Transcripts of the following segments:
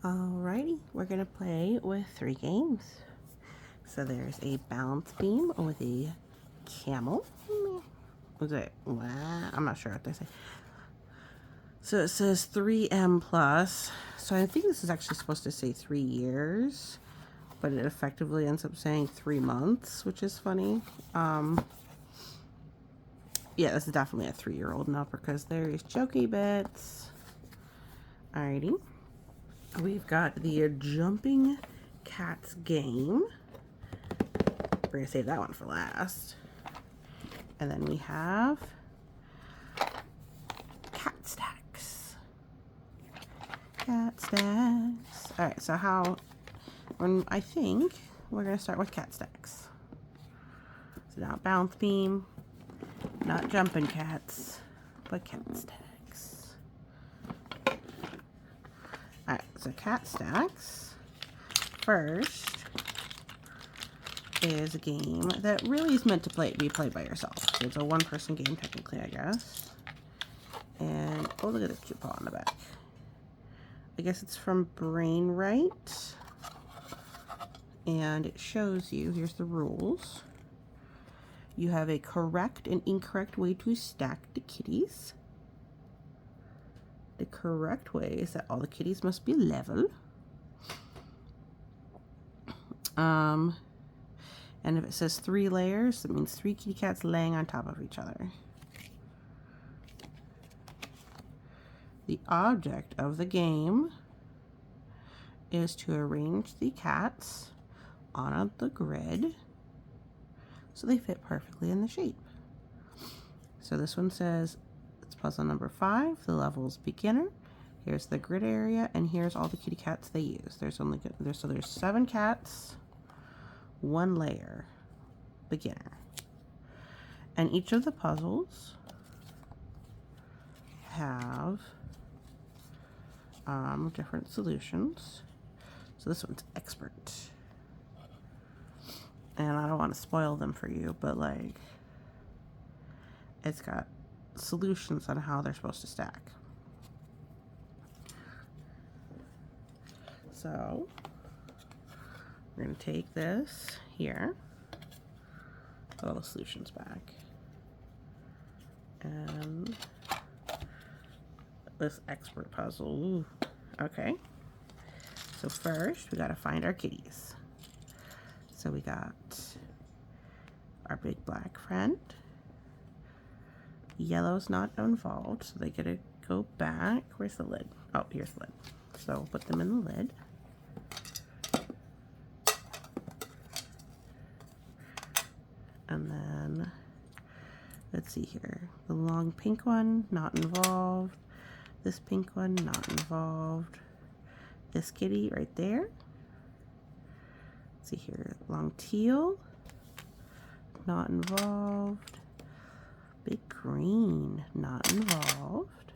Alrighty, we're gonna play with 3 games. So there's a balance beam with a camel. Was it? I'm not sure what they say. So it says 3M plus. So I think this is actually supposed to say 3 years, but it effectively ends up saying 3 months, which is funny. Yeah, this is definitely a 3-year-old now because there's jokey bits. Alrighty. We've got the jumping cats game. We're going to save that one for last. And then we have cat stacks. Cat stacks. Alright, so I think we're going to start with cat stacks. So not bounce beam, not jumping cats, but cat stacks. Alright, so cat stacks first is a game that really is meant to be played by yourself. So it's a one-person game technically, I guess. And oh, look at this cute paw on the back. I guess it's from Brainwright. And it shows you, here's the rules. You have a correct and incorrect way to stack the kitties. The correct way is that all the kitties must be level. And if it says 3 layers, that means 3 kitty cats laying on top of each other. The object of the game is to arrange the cats on the grid so they fit perfectly in the shape. So this one says it's puzzle number 5. The level's beginner. Here's the grid area, and here's all the kitty cats they use. There's 7 cats, 1 layer, beginner. And each of the puzzles have different solutions. So this one's expert. And I don't want to spoil them for you, but like, it's got solutions on how they're supposed to stack. So we're going to take this here, put all the solutions back, and this expert puzzle. Ooh. Okay, so first we got to find our kitties. So we got our big black friend. Yellow's not involved, so they gotta go back. Where's the lid? Oh, here's the lid. So we'll put them in the lid. And then, let's see here. The long pink one, not involved. This pink one, not involved. This kitty right there. Let's see here. Long teal, not involved. Big green, not involved.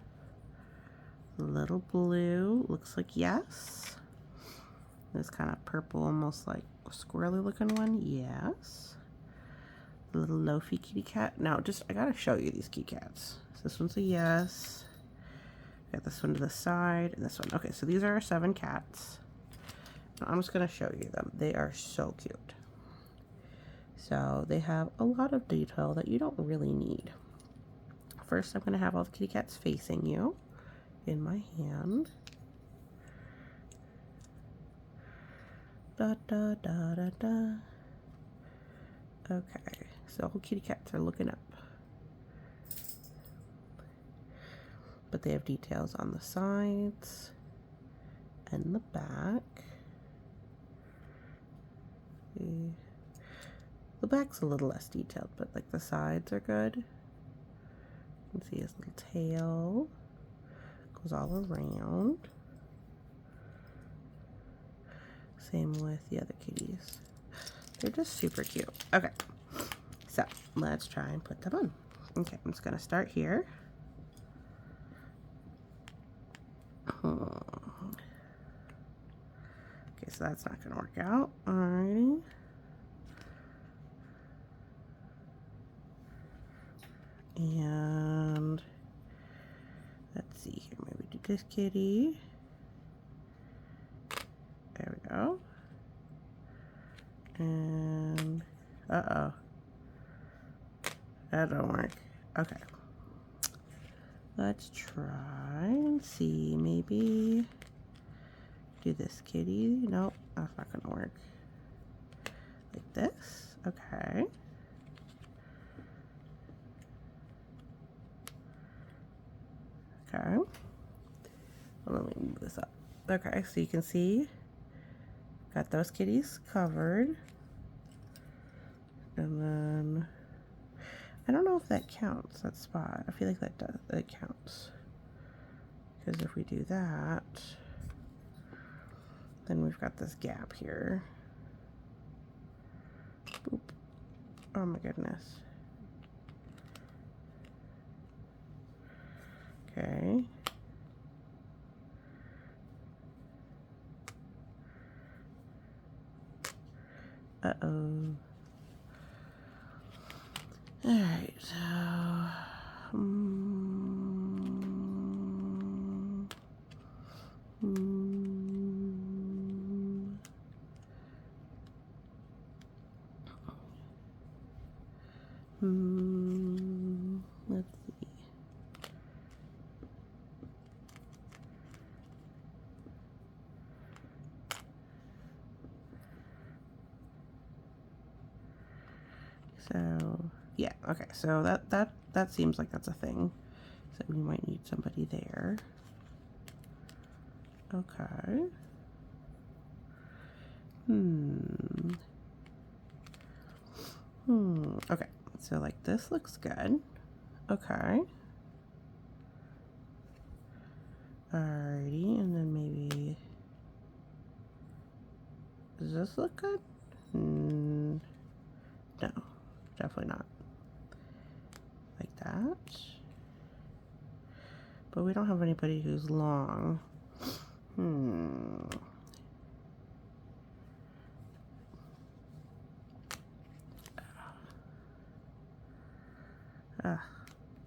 Little blue, looks like yes. This kind of purple, almost like a squirrely looking one, yes. The little loafy kitty cat. Now, I gotta show you these kitty cats. So this one's a yes. Got this one to the side, and this one. Okay, so these are our 7 cats. And I'm just gonna show you them. They are so cute. So they have a lot of detail that you don't really need. First, I'm gonna have all the kitty cats facing you in my hand. Da da da da da. Okay, so all kitty cats are looking up. But they have details on the sides and the back. The back's a little less detailed, but like the sides are good. You can see his little tail goes all around. Same with the other kitties. They're just super cute. Okay, so let's try and put them on. Okay, I'm just gonna start here. Okay, so that's not gonna work out. Alrighty. And let's see here, maybe do this kitty. Uh-oh. That don't work. Okay. Let's try and see. Maybe do this kitty. Nope, that's not gonna work. Like this. Okay. Okay. Well, let me move this up. Okay, so you can see, got those kitties covered. And then, I don't know if that counts, that spot. I feel like that does, it counts. Because if we do that, then we've got this gap here. Boop. Oh my goodness. Okay. Uh-oh. Alright, so... let's see. So, yeah, okay, so that seems like that's a thing. So we might need somebody there. Okay. Okay, so like this looks good. Okay. Alrighty, and then maybe... Does this look good? No, definitely not. Like that. But we don't have anybody who's long.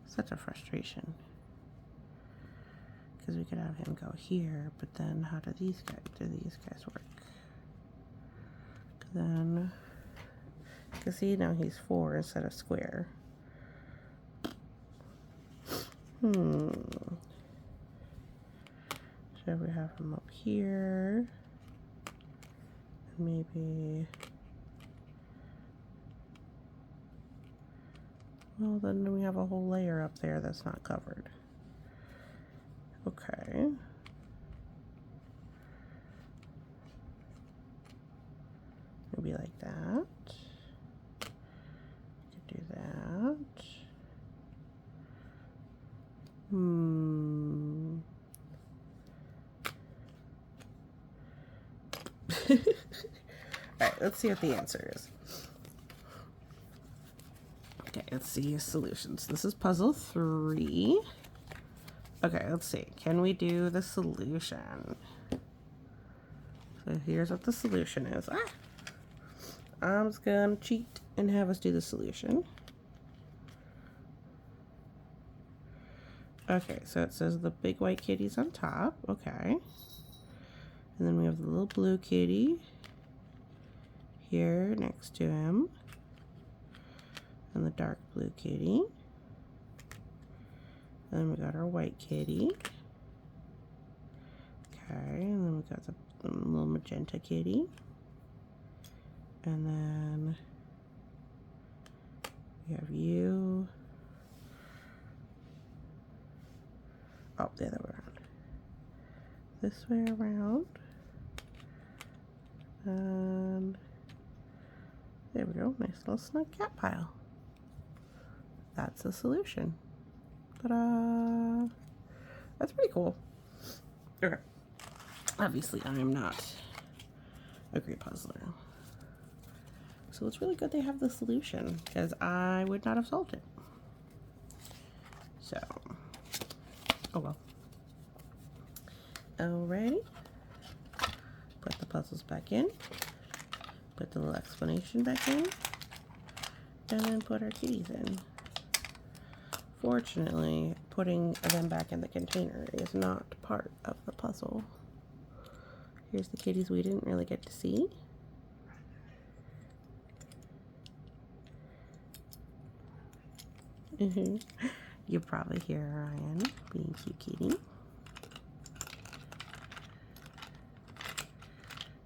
Such a frustration. Because we could have him go here, but then how do these guys work? Then, because see, now he's 4 instead of square. Should we have him up here? Maybe... Well, then we have a whole layer up there that's not covered. Okay. Maybe like that. Could do that. Alright, let's see what the answer is. Okay, let's see solutions. This is puzzle 3. Okay, let's see. Can we do the solution? So here's what the solution is. I'm just gonna cheat and have us do the solution. Okay, so it says the big white kitty's on top. Okay. And then we have the little blue kitty here next to him. And the dark blue kitty. And then we got our white kitty. Okay, and then we got the little magenta kitty. And then we have you. Oh, the other way around. This way around. And there we go. Nice little snug cat pile. That's the solution. Ta-da! That's pretty cool. Okay. Obviously, I'm not a great puzzler. So it's really good they have the solution, because I would not have solved it. So, oh well. Alrighty. Put the puzzles back in. Put the little explanation back in. And then put our kitties in. Fortunately, putting them back in the container is not part of the puzzle. Here's the kitties we didn't really get to see. You probably hear Ryan being cute kitty.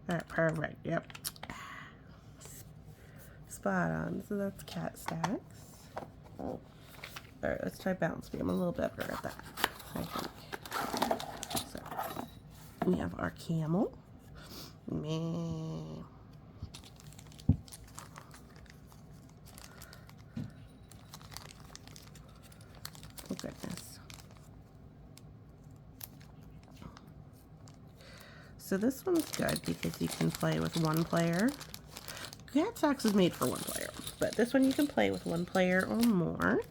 Alright, perfect. Yep. Spot on. So that's cat Stax. Oh. Alright, let's try bounce beam. I'm a little better at that, I think. So we have our camel. Meh. Oh goodness. So this one's good because you can play with one player. Cat Stax is made for one player, but this one you can play with one player or more.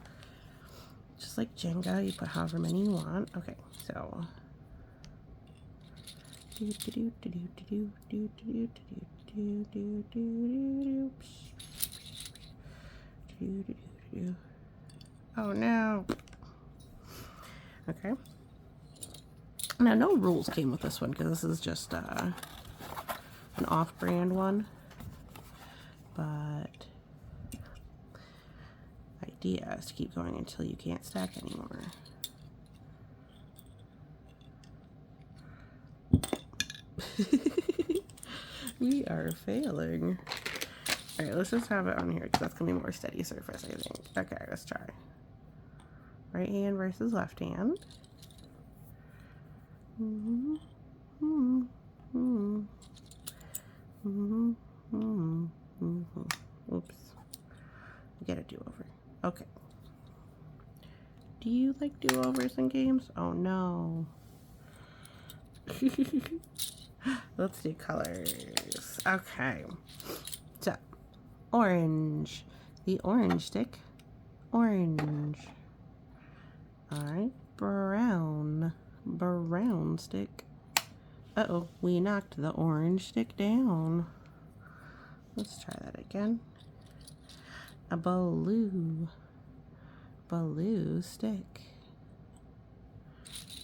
Just like Jenga, you put however many you want. Okay, so oh no. Okay. Now, no rules came with this one because this is just an off-brand one. But the idea is to keep going until you can't stack anymore. We are failing. Alright, let's just have it on here because that's going to be more steady surface, I think. Okay, let's try. Right hand versus left hand. Oops. We get a do-over. Okay. Do you like do-overs in games? Oh no. Let's do colors. Okay. So, orange. The orange stick. Orange. Alright. Brown. Brown stick. Uh-oh. We knocked the orange stick down. Let's try that again. A blue. Blue stick.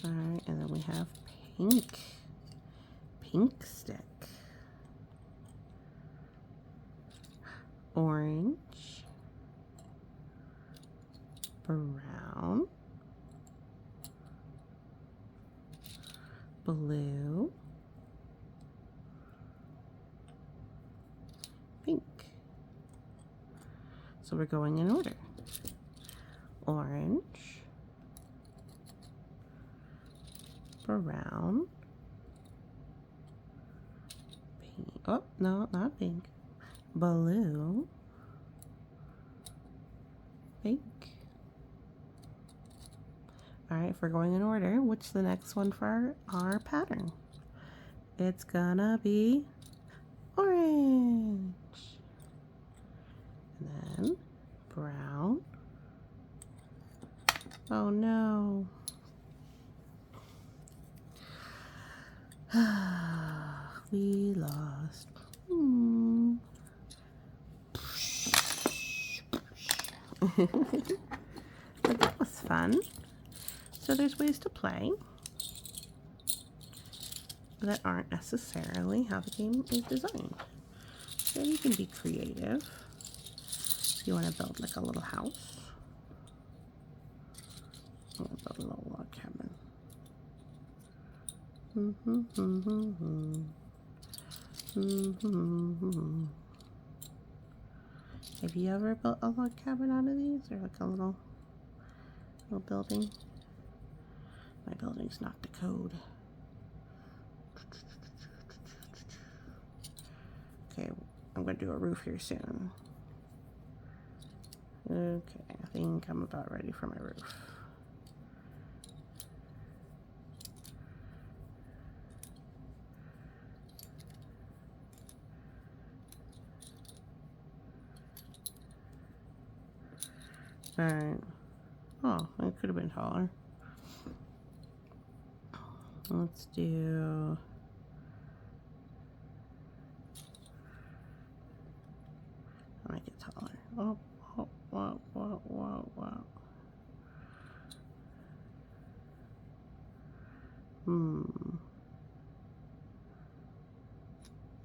Alright. And then we have pink. Pink stick. Orange. Brown. Blue. Pink. So we're going in order. Orange. Brown. Pink. Oh, no, not pink. Blue. Pink. Alright, if we're going in order, what's the next one for our pattern? It's gonna be orange. And then brown. Oh no. We lost. But that was fun. So there's ways to play that aren't necessarily how the game is designed. So you can be creative. If you want to build like a little house. I'm going to build a little log cabin. Have you ever built a log cabin out of these, or like a little building? My building's not the code. Okay, I'm gonna do a roof here soon. Okay, I think I'm about ready for my roof. Alright. Oh, it could have been taller. Let's do... I'll make it taller. Oh, wow.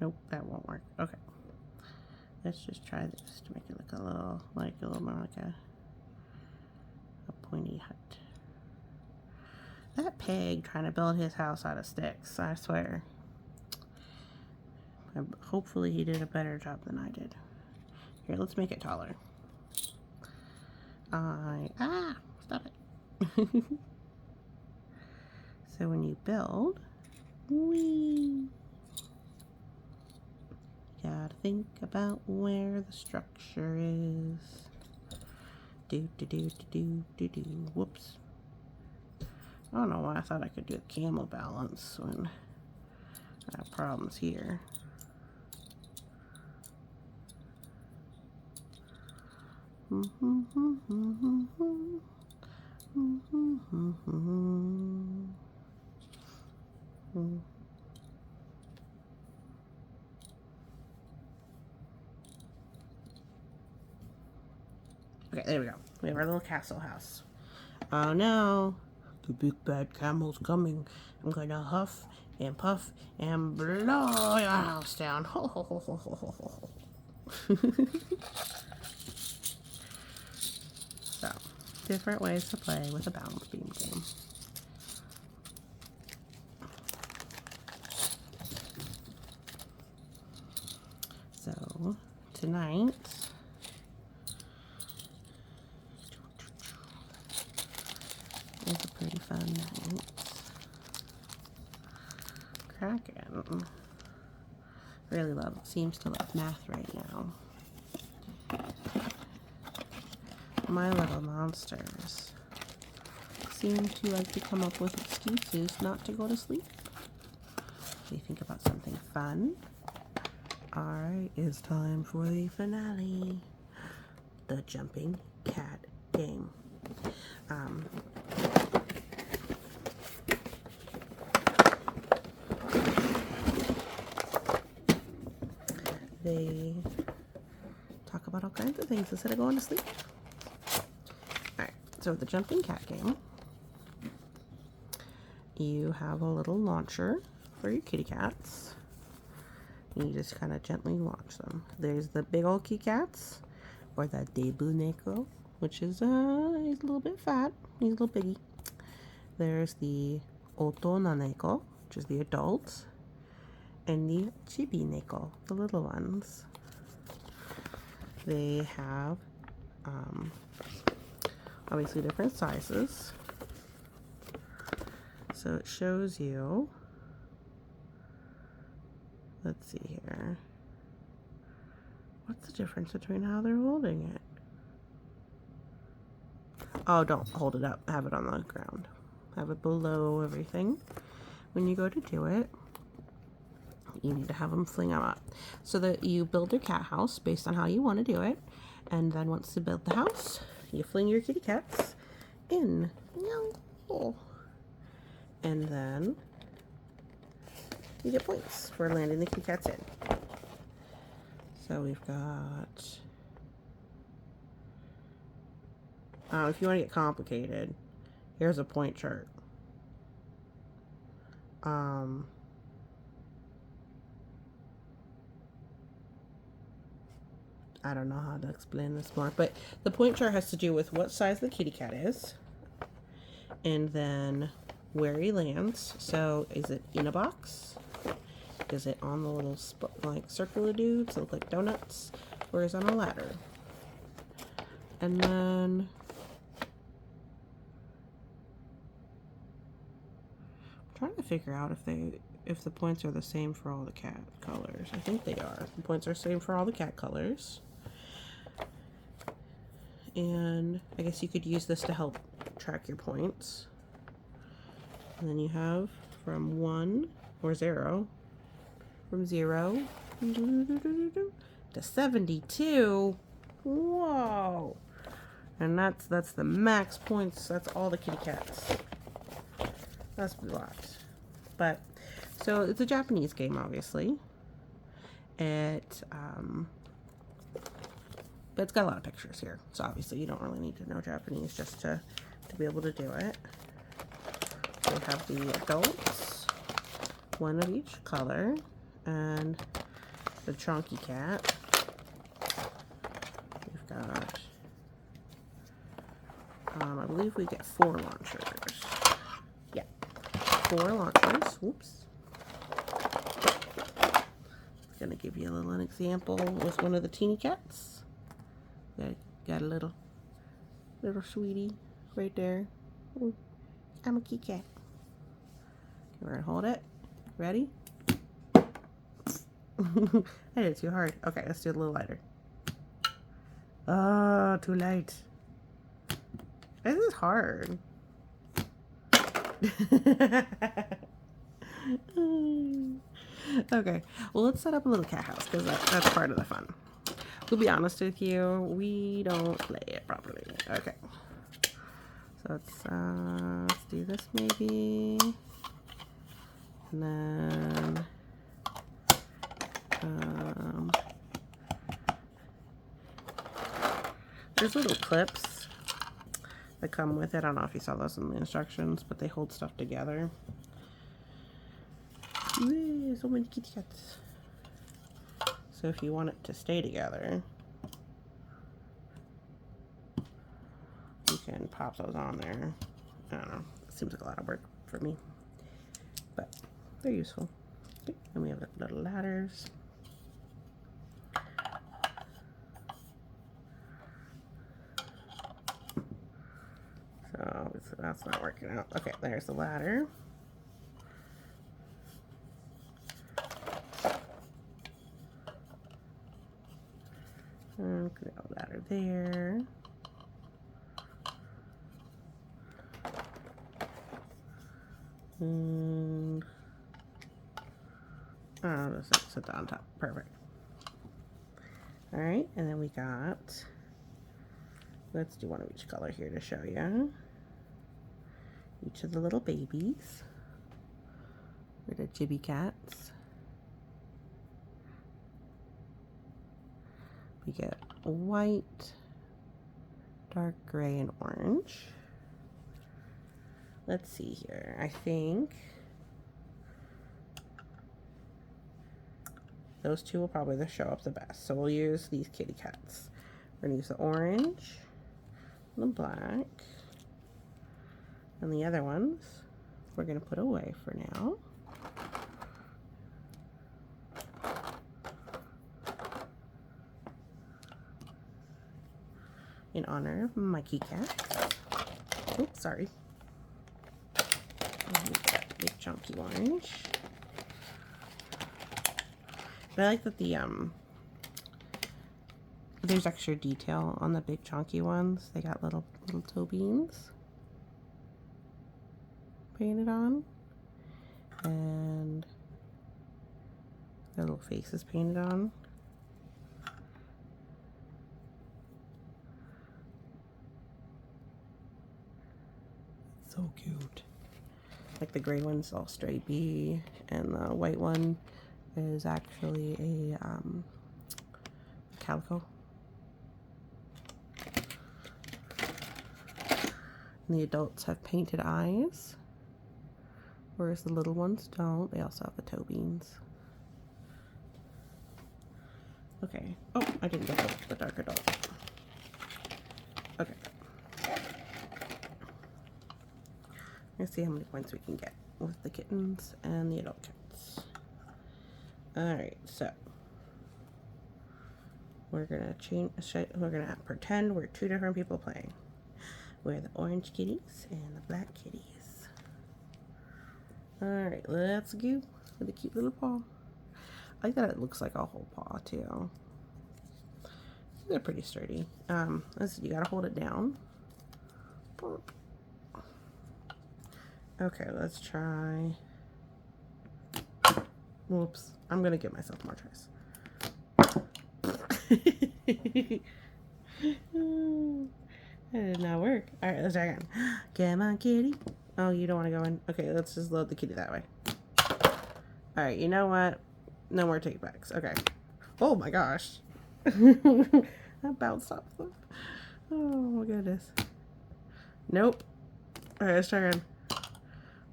Nope, that won't work. Okay. Let's just try this to make it look a little more like a... pointy hut. That pig trying to build his house out of sticks, I swear. Hopefully he did a better job than I did. Here, let's make it taller. Stop it. So when you build, whee, you gotta think about where the structure is. Whoops. I don't know why I thought I could do a camel balance when I have problems here. Okay, there we go. We have our little castle house. Oh no, the big bad camel's coming. I'm gonna huff and puff and blow your house down. Ho ho ho ho ho ho ho. So, different ways to play with a balance beam game. So, tonight, is a pretty fun night. Kraken really seems to love math right now. My little monsters seem to like to come up with excuses not to go to sleep. They think about something fun. Alright, it's time for the finale. The jumping cat game. They talk about all kinds of things instead of going to sleep. Alright, so the jumping cat game, you have a little launcher for your kitty cats. You just kind of gently launch them. There's the big old kitty cats, or the debu neko, which is he's a little bit fat. He's a little piggy. There's the otona neko, which is the adults, and the chibi neko, the little ones. They have obviously different sizes. So it shows you, let's see here. What's the difference between how they're holding it? Oh, don't hold it up. Have it on the ground. Have it below everything. When you go to do it, you need to have them fling them up. So that you build your cat house based on how you want to do it. And then once you build the house, you fling your kitty cats in. And then you get points for landing the kitty cats in. So we've got, if you want to get complicated, here's a point chart. I don't know how to explain this more, but the point chart has to do with what size the kitty cat is, and then where he lands. So is it in a box? Is it on the little like circular dudes that look like donuts, or is it on a ladder? And then I'm trying to figure out if the points are the same for all the cat colors. I think they are. The points are the same for all the cat colors. And I guess you could use this to help track your points. And then you have from 1 or 0, from 0 to 72. Whoa! And that's the max points. That's all the kitty cats. That's a lot. But so it's a Japanese game, obviously. But it's got a lot of pictures here, so obviously you don't really need to know Japanese just to be able to do it. We have the adults, one of each color, and the chunky cat. We've got I believe we get 4 launchers. Yeah, 4 launchers. Whoops. Gonna give you a little example with one of the teeny cats. Got a little sweetie right there. Ooh, I'm a kitty cat. We're gonna hold it. Ready? I did it too hard. Okay, let's do it a little lighter. Oh, too light. This is hard. Okay, well, let's set up a little cat house because that's part of the fun. To be honest with you, we don't play it properly. Okay, so let's do this maybe, and then there's little clips that come with it. I don't know if you saw those in the instructions, but they hold stuff together. Yay, so many kitty cats. So if you want it to stay together, you can pop those on there. I don't know. It seems like a lot of work for me, but they're useful. Okay, and we have little ladders. So that's not working out. Okay, there's the ladder. Okay, ladder there. And just set that on top. Perfect. All right, and then we got, let's do one of each color here to show you. Each of the little babies. Little chibi cats. We get white, dark gray, and orange. Let's see here. I think those two will probably show up the best. So we'll use these kitty cats. We're gonna use the orange, the black, and the other ones we're gonna put away for now. In honor of my kitty cat. Oops, sorry. Big chunky orange. But I like that there's extra detail on the big chunky ones. They got little toe beans painted on, and their little faces painted on. So cute. Like the gray one's all stripey, and the white one is actually a calico. And the adults have painted eyes, whereas the little ones don't. They also have the toe beans. Okay. Oh, I didn't get the dark adult. Okay. Let's see how many points we can get with the kittens and the adult cats. Alright, so we're gonna pretend we're 2 different people playing. We're the orange kitties and the black kitties. Alright, let's go with a cute little paw. I like that it looks like a whole paw too. They're pretty sturdy. Let's see, you gotta hold it down. Okay, let's try. Whoops, I'm gonna give myself more tries. That did not work. Alright, let's try again. Come on, kitty. Oh, you don't want to go in? Okay, let's just load the kitty that way. Alright, you know what? No more take-backs. Okay. Oh my gosh. That bounced off them. Oh my goodness. Nope. Alright, let's try again.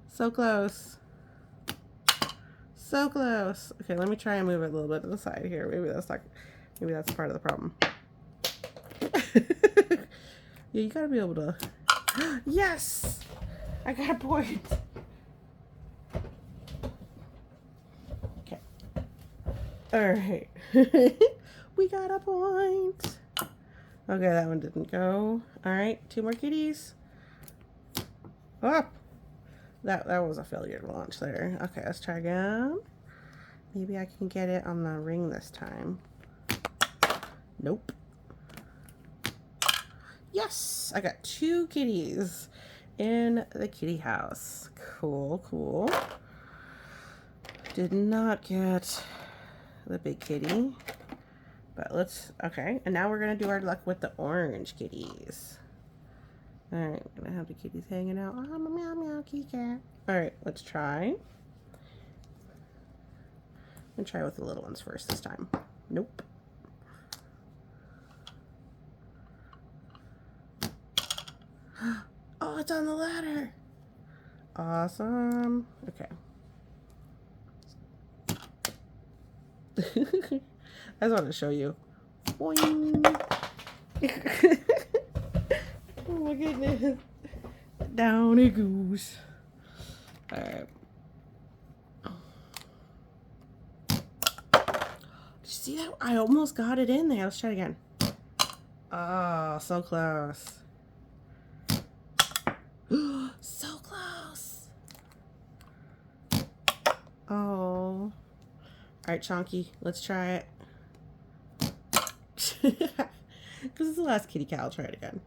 So close. So close. Okay, let me try and move it a little bit to the side here. Maybe that's part of the problem. Yeah, you gotta be able to Yes! I got a point. Okay. Alright. We got a point. Okay, that one didn't go. Alright, 2 more kitties. Oh! That was a failure to launch there. Okay, let's try again. Maybe I can get it on the ring this time. Nope. Yes! I got 2 kitties in the kitty house. Cool, cool. Did not get the big kitty. But let's, okay. And now we're going to do our luck with the orange kitties. Alright, I'm going to have the kitties hanging out. Oh, meow, meow, kitty cat. Alright, let's try. I'm going to try with the little ones first this time. Nope. Oh, it's on the ladder. Awesome. Okay. I just wanted to show you. Boing. Oh my goodness. Down it goes. Alright. Did you see that? I almost got it in there. Let's try it again. Oh, so close. So close. Oh. Alright, Chonky, let's try it. This is the last kitty cat. I'll try it again.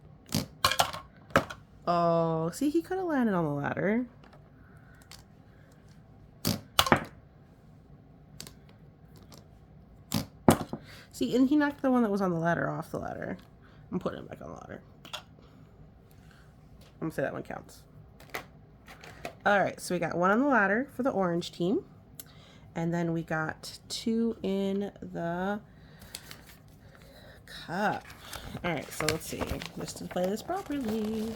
Oh, see, he could have landed on the ladder. See, and he knocked the one that was on the ladder off the ladder. I'm putting him back on the ladder. I'm gonna say that one counts. Alright, so we got 1 on the ladder for the orange team. And then we got 2 in the cup. Alright, so let's see. Just to play this properly.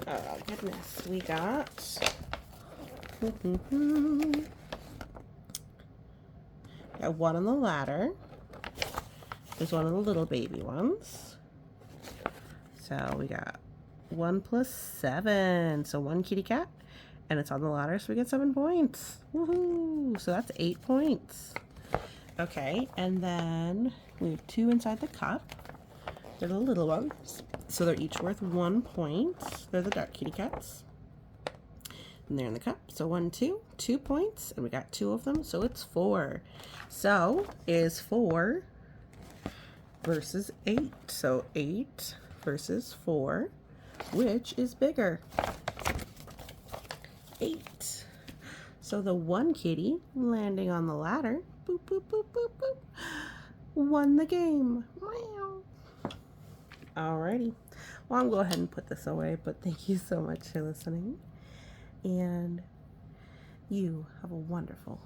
Oh, goodness. We got... got 1 on the ladder. There's 1 of the little baby ones. So we got 1 plus 7. So 1 kitty cat. And it's on the ladder, so we get 7 points. Woohoo! So that's 8 points. Okay, and then we have 2 inside the cup. They're the little ones. So they're each worth 1 point. They're the dark kitty cats. And they're in the cup. So 1, 2, 2 points. And we got 2 of them, so it's 4. So is 4 versus 8. So 8 versus 4. Which is bigger? 8. So the 1 kitty landing on the ladder, boop, boop, boop, boop, boop, won the game. Meow. Alrighty. Well, I'm going to go ahead and put this away, but thank you so much for listening. And you have a wonderful